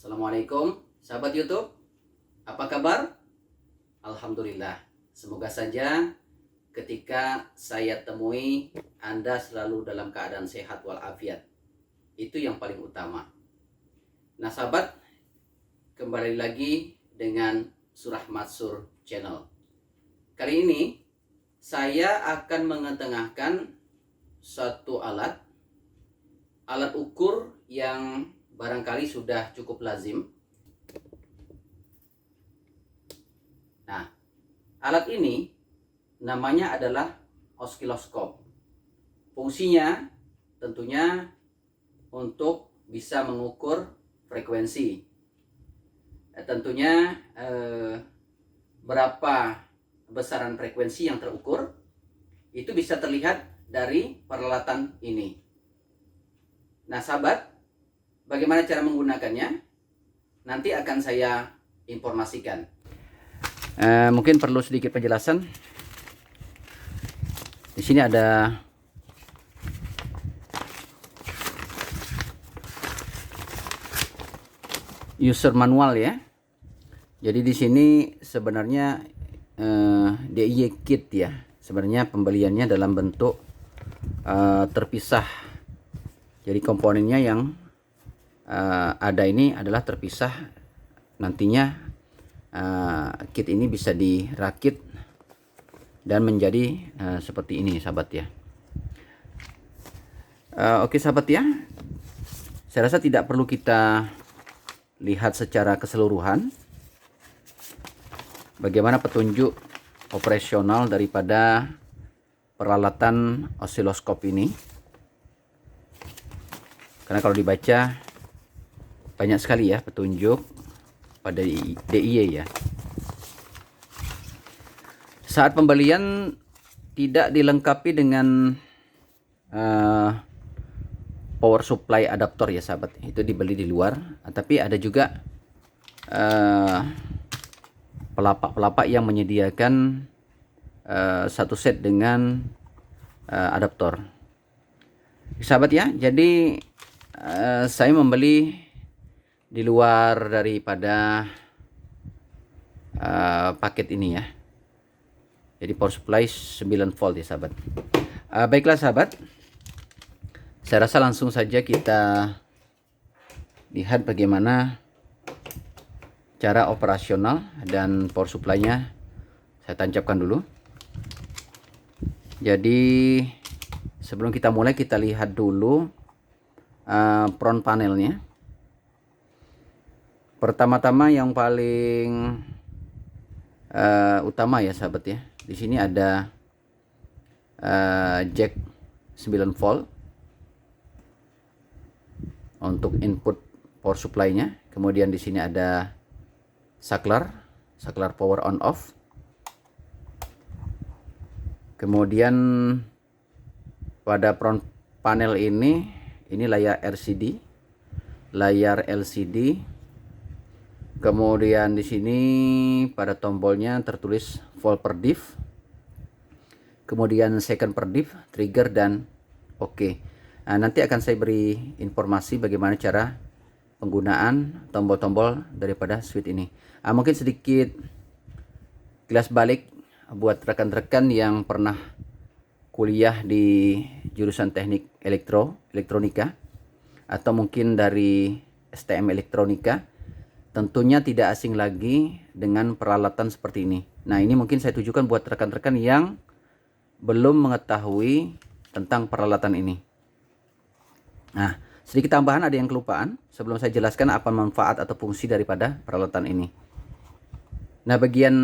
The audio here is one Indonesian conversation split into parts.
Assalamualaikum sahabat YouTube, apa kabar? Alhamdulillah, semoga saja ketika saya temui Anda selalu dalam keadaan sehat walafiat. Itu yang paling utama. Nah sahabat, kembali lagi dengan Surah Matsur Channel. Kali ini saya akan mengetengahkan satu alat ukur yang barangkali sudah cukup lazim. Nah, alat ini namanya adalah osiloskop. Fungsinya tentunya untuk bisa mengukur frekuensi. Tentunya berapa besaran frekuensi yang terukur itu bisa terlihat dari peralatan ini. Nah, sahabat, bagaimana cara menggunakannya? Nanti akan saya informasikan. Mungkin perlu sedikit penjelasan. Di sini ada user manual ya. Jadi di sini sebenarnya DIY kit ya. Sebenarnya pembeliannya dalam bentuk terpisah. Jadi komponennya yang ada ini adalah terpisah. Nantinya kit ini bisa dirakit dan menjadi seperti ini sahabat ya. Oke sahabat ya, saya rasa tidak perlu kita lihat secara keseluruhan bagaimana petunjuk operasional daripada peralatan osiloskop ini, karena kalau dibaca banyak sekali ya petunjuk pada DIY ya. Saat pembelian tidak dilengkapi dengan power supply adaptor ya sahabat, itu dibeli di luar. Tapi ada juga pelapak-pelapak yang menyediakan satu set dengan adaptor. Sahabat ya, jadi saya membeli di luar daripada paket ini ya. Jadi power supply 9 volt ya sahabat. Baiklah sahabat, saya rasa langsung saja kita lihat bagaimana cara operasional dan power supply-nya. Saya tancapkan dulu. Jadi sebelum kita mulai, kita lihat dulu front panelnya. Pertama-tama yang paling utama ya sahabat ya. Di sini ada jack 9 volt untuk input power supply-nya. Kemudian di sini ada saklar power on off. Kemudian pada front panel ini layar LCD. Kemudian di sini pada tombolnya tertulis volt per diff. Kemudian second per diff, trigger dan oke. Nah, nanti akan saya beri informasi bagaimana cara penggunaan tombol-tombol daripada switch ini. Mungkin sedikit kilas balik buat rekan-rekan yang pernah kuliah di jurusan teknik elektronika atau mungkin dari STM elektronika. Tentunya tidak asing lagi dengan peralatan seperti ini. Nah, ini mungkin saya tujukan buat rekan-rekan yang belum mengetahui tentang peralatan ini. Nah, sedikit tambahan, ada yang kelupaan sebelum saya jelaskan apa manfaat atau fungsi daripada peralatan ini. Nah, bagian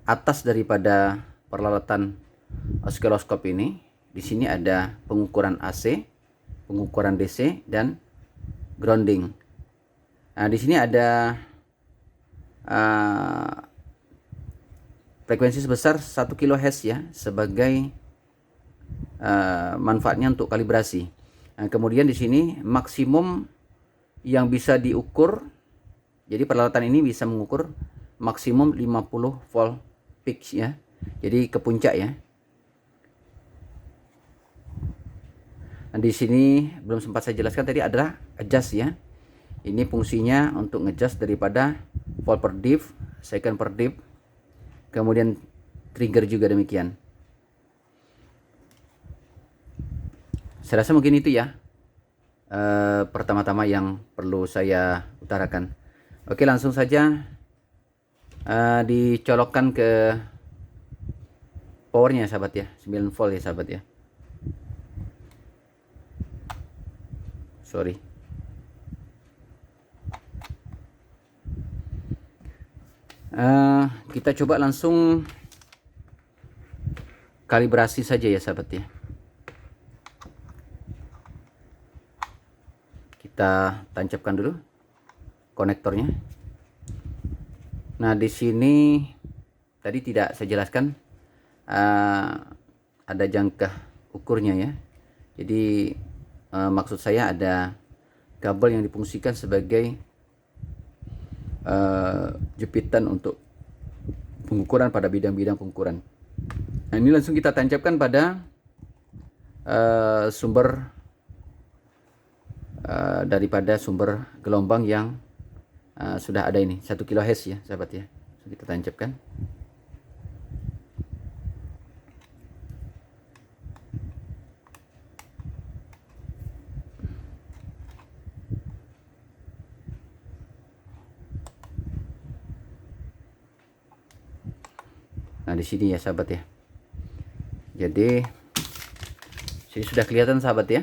atas daripada peralatan osiloskop ini, di sini ada pengukuran AC, pengukuran DC dan grounding. Nah, di sini ada frekuensi sebesar 1 kHz ya, sebagai manfaatnya untuk kalibrasi. Nah, kemudian di sini maksimum yang bisa diukur. Jadi peralatan ini bisa mengukur maksimum 50 volt peak ya. Jadi ke puncak ya. Nah, di sini belum sempat saya jelaskan tadi adalah adjust ya. Ini fungsinya untuk ngejust daripada volt per diff, second per diff, kemudian trigger juga demikian. Saya rasa mungkin itu ya pertama-tama yang perlu saya utarakan. Oke, langsung saja dicolokkan ke powernya sahabat ya, 9 volt ya sahabat ya. Sorry. Kita coba langsung kalibrasi saja ya sahabat ya. Kita tancapkan dulu konektornya. Nah, di sini tadi tidak saya jelaskan ada jangka ukurnya ya. Jadi maksud saya ada kabel yang difungsikan sebagai jepitan untuk pengukuran pada bidang-bidang pengukuran. Nah, ini langsung kita tancapkan pada sumber daripada sumber gelombang yang sudah ada ini 1 kHz ya sahabat ya. Kita tancapkan. Nah, di sini ya sahabat ya. Jadi sini sudah kelihatan sahabat ya.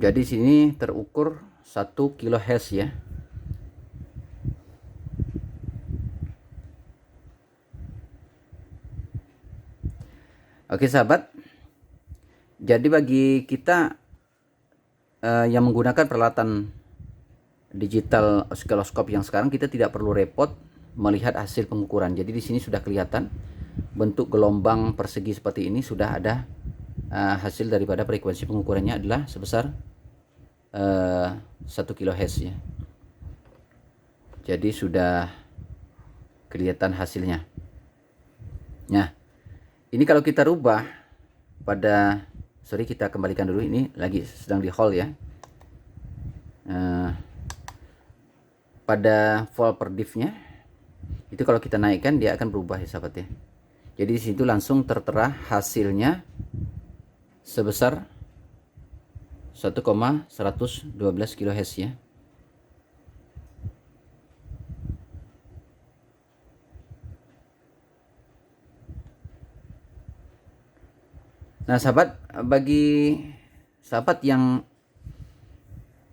Jadi sini terukur 1 kHz ya. Oke sahabat. Jadi bagi kita yang menggunakan peralatan digital oscilloscope yang sekarang, kita tidak perlu repot melihat hasil pengukuran. Jadi di sini sudah kelihatan bentuk gelombang persegi seperti ini, sudah ada hasil daripada frekuensi pengukurannya adalah sebesar 1 kHz ya. Jadi sudah kelihatan hasilnya. Nah, ini kalau kita rubah pada, sorry kita kembalikan dulu, ini lagi sedang di hold ya. Pada volt per diff-nya itu kalau kita naikkan dia akan berubah ya sahabat ya. Jadi di situ langsung tertera hasilnya sebesar 1,112 kHz ya. Nah sahabat, bagi sahabat yang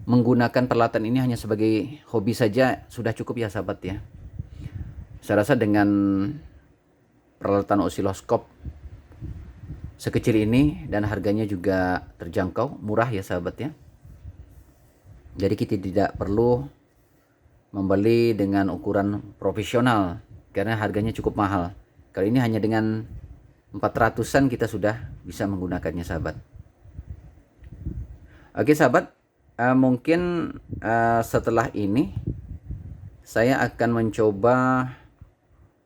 menggunakan peralatan ini hanya sebagai hobi saja sudah cukup ya sahabat ya. Saya rasa dengan peralatan osiloskop sekecil ini dan harganya juga terjangkau, murah ya sahabat ya. Jadi kita tidak perlu membeli dengan ukuran profesional karena harganya cukup mahal. Kali ini hanya dengan 400-an kita sudah bisa menggunakannya sahabat. Oke sahabat, mungkin setelah ini saya akan mencoba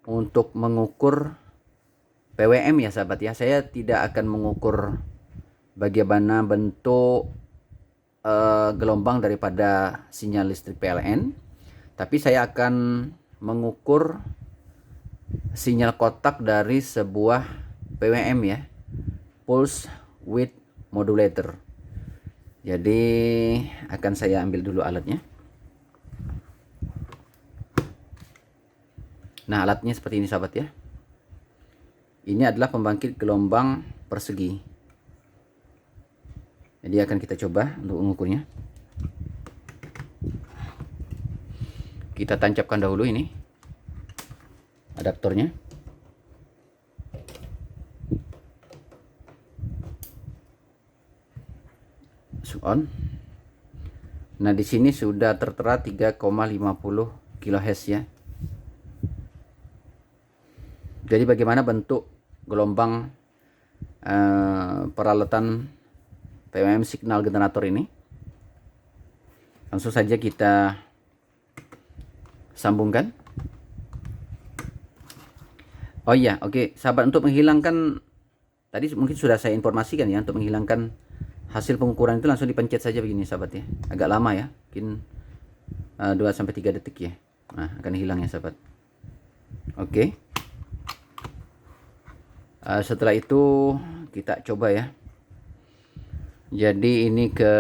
untuk mengukur PWM ya sahabat ya. Saya tidak akan mengukur bagaimana bentuk gelombang daripada sinyal listrik PLN, tapi saya akan mengukur sinyal kotak dari sebuah PWM ya, pulse width modulator. Jadi akan saya ambil dulu alatnya. Nah, alatnya seperti ini sahabat ya. Ini adalah pembangkit gelombang persegi. Jadi akan kita coba untuk mengukurnya. Kita tancapkan dahulu ini adaptornya. On. Nah, di sini sudah tertera 3,50 kHz ya. Jadi bagaimana bentuk gelombang peralatan PWM signal generator ini? Langsung saja kita sambungkan. Oh iya, oke sahabat, untuk menghilangkan, tadi mungkin sudah saya informasikan ya, untuk menghilangkan hasil pengukuran itu langsung dipencet saja begini sahabat ya. Agak lama ya, mungkin 2-3 detik ya. Nah, akan hilang ya sahabat. Oke. Setelah itu kita coba ya. Jadi ini ke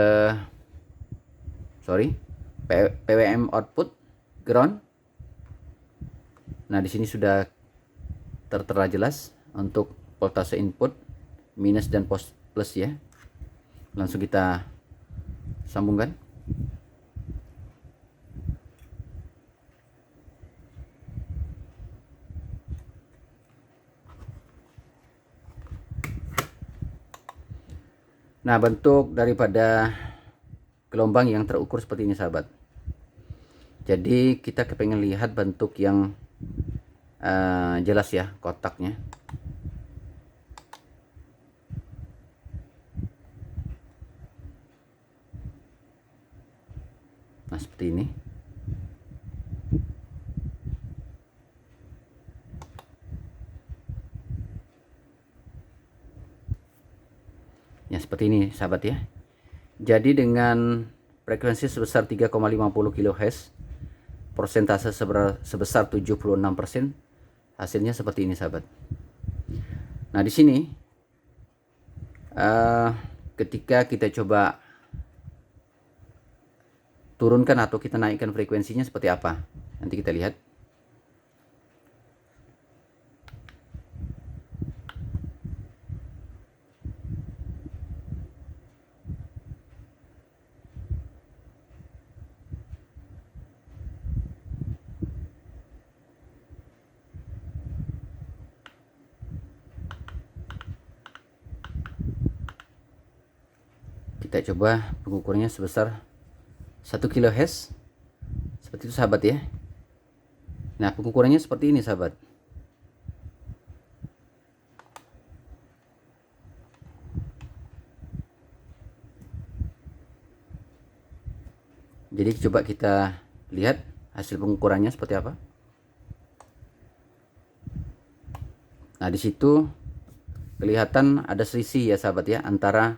PWM output ground. Nah, di sini sudah tertera jelas untuk voltase input minus dan plus ya. Langsung kita sambungkan. Nah, bentuk daripada gelombang yang terukur seperti ini sahabat. Jadi kita kepengen lihat bentuk yang jelas ya kotaknya. Nah, seperti ini. Ya, seperti ini sahabat ya. Jadi dengan frekuensi sebesar 3,50 kHz, persentase sebesar 76%, hasilnya seperti ini sahabat. Nah, di sini ketika kita coba turunkan atau kita naikkan frekuensinya seperti apa, nanti kita lihat. Kita coba pengukurannya sebesar 1 kHz. Seperti itu sahabat ya. Nah, pengukurannya seperti ini sahabat. Jadi coba kita lihat hasil pengukurannya seperti apa. Nah, di situ kelihatan ada selisih ya sahabat ya antara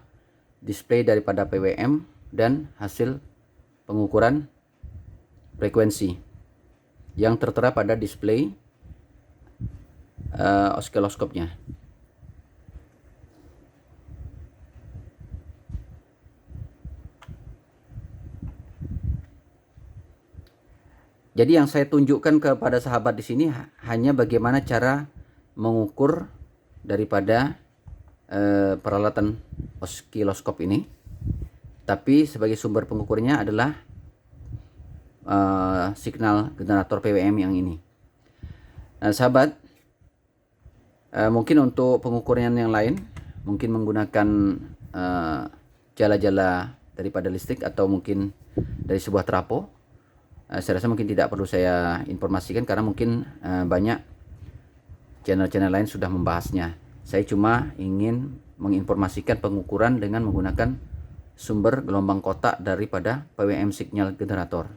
display daripada PWM dan hasil pengukuran frekuensi yang tertera pada display oscilloscope-nya. Jadi yang saya tunjukkan kepada sahabat di sini hanya bagaimana cara mengukur daripada peralatan oscilloscope ini, tapi sebagai sumber pengukurnya adalah signal generator PWM yang ini. Nah, sahabat, mungkin untuk pengukuran yang lain mungkin menggunakan jala-jala daripada listrik atau mungkin dari sebuah trafo. Saya rasa mungkin tidak perlu saya informasikan karena mungkin banyak channel-channel lain sudah membahasnya. Saya cuma ingin menginformasikan pengukuran dengan menggunakan sumber gelombang kotak daripada PWM signal generator.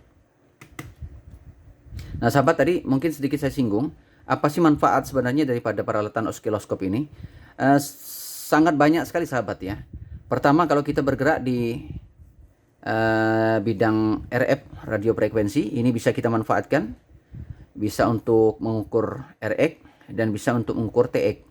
Nah sahabat, tadi mungkin sedikit saya singgung, apa sih manfaat sebenarnya daripada peralatan oscilloscope ini? Sangat banyak sekali sahabat ya. Pertama, kalau kita bergerak di bidang RF, radio frekuensi, ini bisa kita manfaatkan. Bisa untuk mengukur RX dan bisa untuk mengukur TX.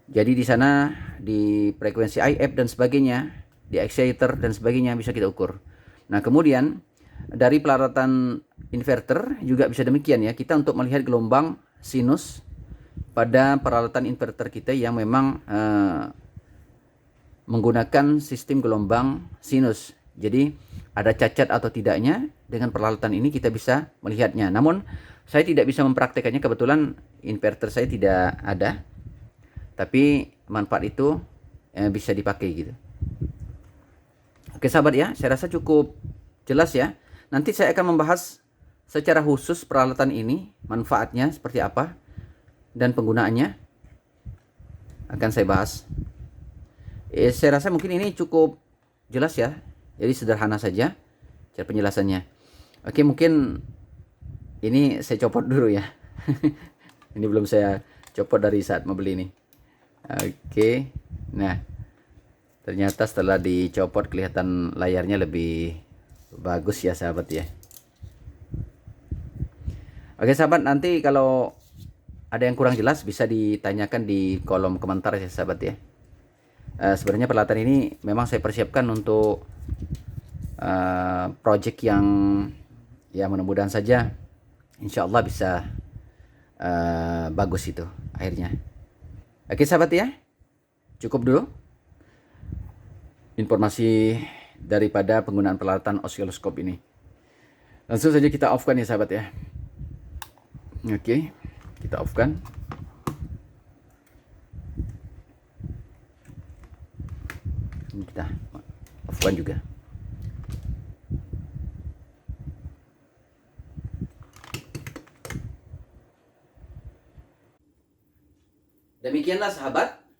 Jadi di sana di frekuensi IF dan sebagainya, di exciter dan sebagainya bisa kita ukur. Nah, kemudian dari peralatan inverter juga bisa demikian ya. Kita untuk melihat gelombang sinus pada peralatan inverter kita yang memang menggunakan sistem gelombang sinus. Jadi ada cacat atau tidaknya dengan peralatan ini kita bisa melihatnya. Namun saya tidak bisa mempraktekannya, kebetulan inverter saya tidak ada. Tapi manfaat itu bisa dipakai gitu. Oke sahabat ya, saya rasa cukup jelas ya. Nanti saya akan membahas secara khusus peralatan ini, manfaatnya seperti apa dan penggunaannya akan saya bahas. Saya rasa mungkin ini cukup jelas ya. Jadi sederhana saja cara penjelasannya. Oke, mungkin ini saya copot dulu ya. Ini belum saya copot dari saat membeli ini. Oke. Nah, Ternyata setelah dicopot kelihatan layarnya lebih bagus ya sahabat ya. Oke sahabat, nanti kalau ada yang kurang jelas bisa ditanyakan di kolom komentar ya sahabat ya. Sebenarnya peralatan ini memang saya persiapkan untuk project yang ya mudah-mudahan saja insya Allah bisa bagus itu akhirnya. Oke sahabat ya, cukup dulu informasi daripada penggunaan peralatan osiloskop ini. Langsung saja kita off kan ya sahabat ya. Oke, kita off kan. Ini kita off kan juga. Demikianlah sahabat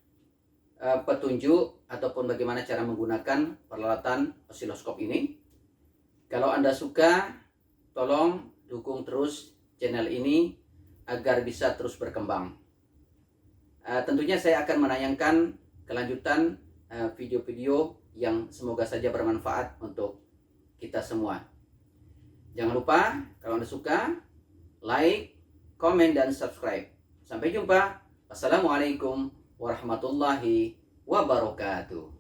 petunjuk ataupun bagaimana cara menggunakan peralatan osiloskop ini. Kalau Anda suka, tolong dukung terus channel ini agar bisa terus berkembang. Tentunya saya akan menayangkan kelanjutan video-video yang semoga saja bermanfaat untuk kita semua. Jangan lupa kalau Anda suka, like, komen, dan subscribe. Sampai jumpa. Assalamualaikum warahmatullahi wabarakatuh.